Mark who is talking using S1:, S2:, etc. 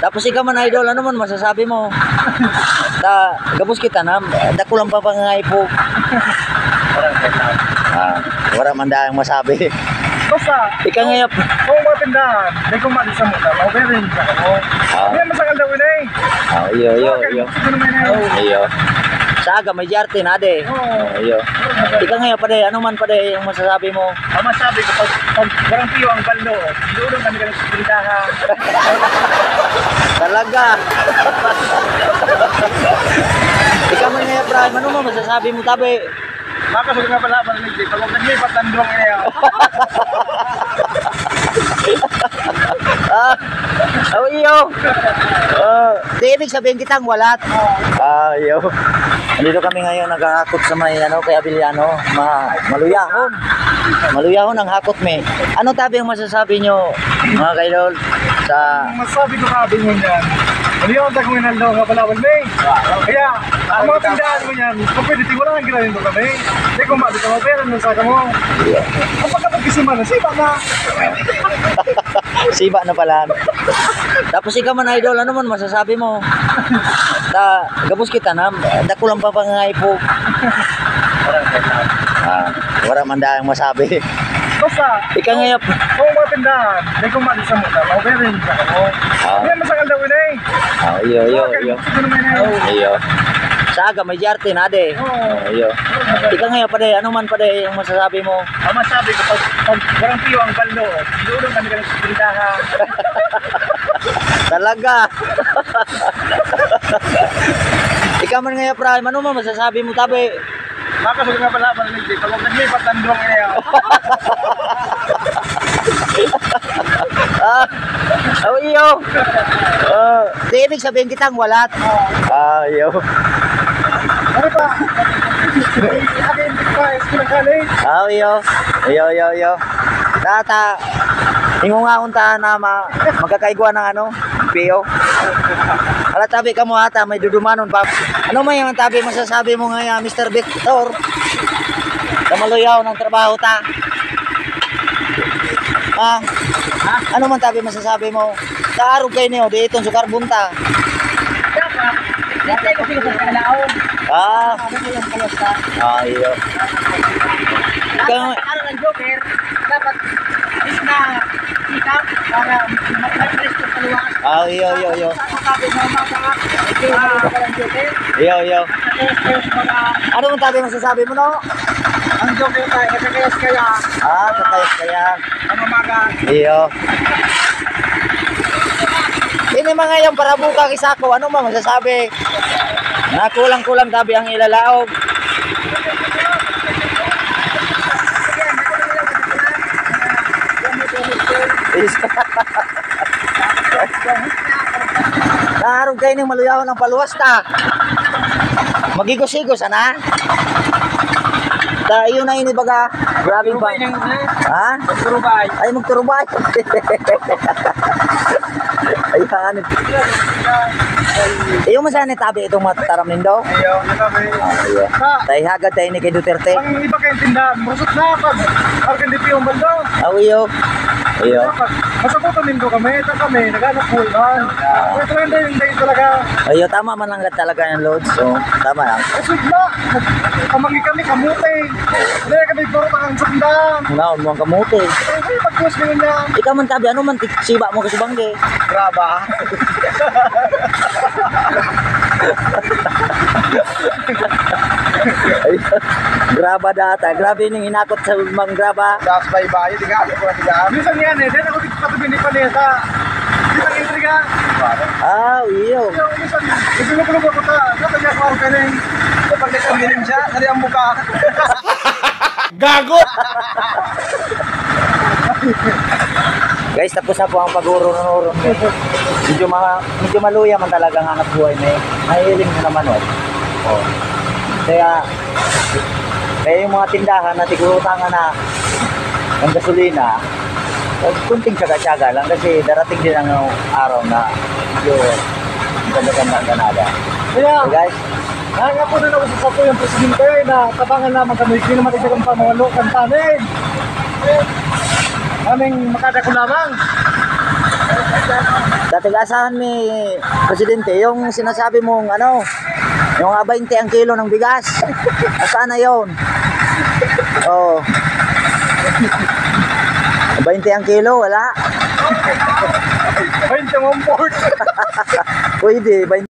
S1: Tapos ikaw man idol, ano man masasabi mo? Gabos kita na, dako lang pa pangangay po. Wala man dahil masabi.
S2: Basta,
S1: Ika ngayap.
S2: kung mga tindahan, di ko mali sa muta, mauberin ka mo. Hindi masakal daw yun eh.
S1: Iyo. Iyo. Sa aga, may jarte na de. Iyo. Ika ngayap pa de, ano man pa de yung masasabi mo?
S2: Ang masabi ko, pag walang piyo ang baldo, siguro kami ka sa tindahan.
S1: Talaga. Ika man ngayap, Prime, ano man masasabi mo tabi?
S2: Makasag nga pala pala nagdi, pag huwag naglipat ng duwang niya.
S1: Iyo. Di ibig sabihin kitang walat. Iyo. Dito kami ngayon naghahakot sa may kay Abiliano, maluyahon. Maluyahon ang hakot me. Ano tabi ang masasabi nyo mga kaidol sa
S2: Masabi ko kabi mo yan. Ano yung tag mga naldaw nga pala wala eh. Kaya, ang mga tindahan mo yan, kung pwede tingwalaan ginahin mo kami. Hindi kung mabit mo, pero nung saka mo. Ang pagkapagkisiman na, sipa na.
S1: siba na pala. Tapos ikaw man idol, ano man masasabi mo? Gabos kita na, dako lang pa pangangay po. Wala man dahil masabi.
S2: Basta,
S1: Ika ngayap.
S2: kung mga tindahan, hindi kung mali sa muta, mauberin ka mo. Hindi masakal daw yun eh.
S1: Iyo. Sa aga, may jarte na de. Iyo. Ika ngayap pa de, ano man pa de yung masasabi mo?
S2: Ang masabi ko, pag walang piyo ang baldo, siguro kami ka sa tindahan.
S1: Talaga. Ikaw man ngayap, Prime, ano man masasabi mo tabi?
S2: Makasag nga pala pala nagdi, pag huwag naglipat ng duwang niya.
S1: Iyo. Di ibig sabihin kitang walat. Iyo.
S2: Ano pa? Akin, pa, school ng college.
S1: Iyo. Data, ingungaon ta na magkakaigwa ng PO. Ala tabi ka mo ata, may dudumanon pa. Ano man yung tabi masasabi mo ngayon, Mr. Victor? Kamaluyaw ng trabaho ta. Ano man tabi masasabi mo? Kaarog kayo niyo, di itong sukar bunta.
S2: Dati ko sila sa kalaon.
S1: Iyo.
S2: Araw ng Joker, dapat is na ikap para mag-rest ko sa luwas.
S1: Iyo.
S2: Sabi mo mga Joker.
S1: Iyo. Ano man tabi masasabi mo, no?
S2: Ang Joker tayo, kakayas kaya.
S1: Kakayas kaya.
S2: Ang umaga.
S1: Iyo. Ini mga yung para buka kisako, ano man masasabi? Na kulang-kulang tabi ang ilalaog. Naharog kayo ng maluyaw ng paluwas ta. Magigos-igos, ana? Iyo na inibaga. Grabe ba?
S2: Magturubay.
S1: Ay, magturubay. Ay, hanip. Iyo masana tabi itong matataram nindo?
S2: Iyo, nakabi.
S1: Iyo. Tayo hagad tayo ni kay Duterte.
S2: Ang iba kayong tindahan, marusot na pag RKDP yung baldo.
S1: Iyo.
S2: Masabuto nindo kami, ito kami, naghanap po yun. Ito lang din talaga.
S1: Iyo, tama man lang talaga yung load. So, tama lang.
S2: Sugla, kamangi kami, kamuti. Hindi kami puro ang sundang.
S1: Naon mo ang kamuti.
S2: Ay, pag-push nyo niya.
S1: Ikaw man tabi, ano man siba mo kasi bangge?
S2: Graba.
S1: Ay, graba data. Grabe yung hinakot sa mga graba.
S2: Das bay-bay, di nga, ako na minsan yan eh, dahil ako patuloy ni Paneta. Minsan intriga.
S1: Iyo.
S2: Minsan, nagulog-ulog ako ta. Natanya ko ako kaning. Pag nagkamilin siya, nari ang mukha.
S3: Gago!
S1: Guys, tapos na po ang pag-urong-urong. Medyo maluya man talaga ang hanap buhay na eh. Mahiling mo naman Kaya yung mga tindahan na tigurutangan na ng gasolina, kunting tsaga-tsaga lang kasi darating din ang araw na medyo ganda-ganda ang ganada.
S2: Kaya,
S1: guys,
S2: nga po na ako sa sapo yung presidente na tabangan naman kami, hindi naman ito kang pamalukan tanin. Aming makada ko lamang.
S1: Dati asahan mi presidente, yung sinasabi mong ano, yung 20 ang kilo ng bigas. Nasaan na yun? Oh. 20 ang kilo, wala.
S2: 20 mo port.
S1: Pwede, 20.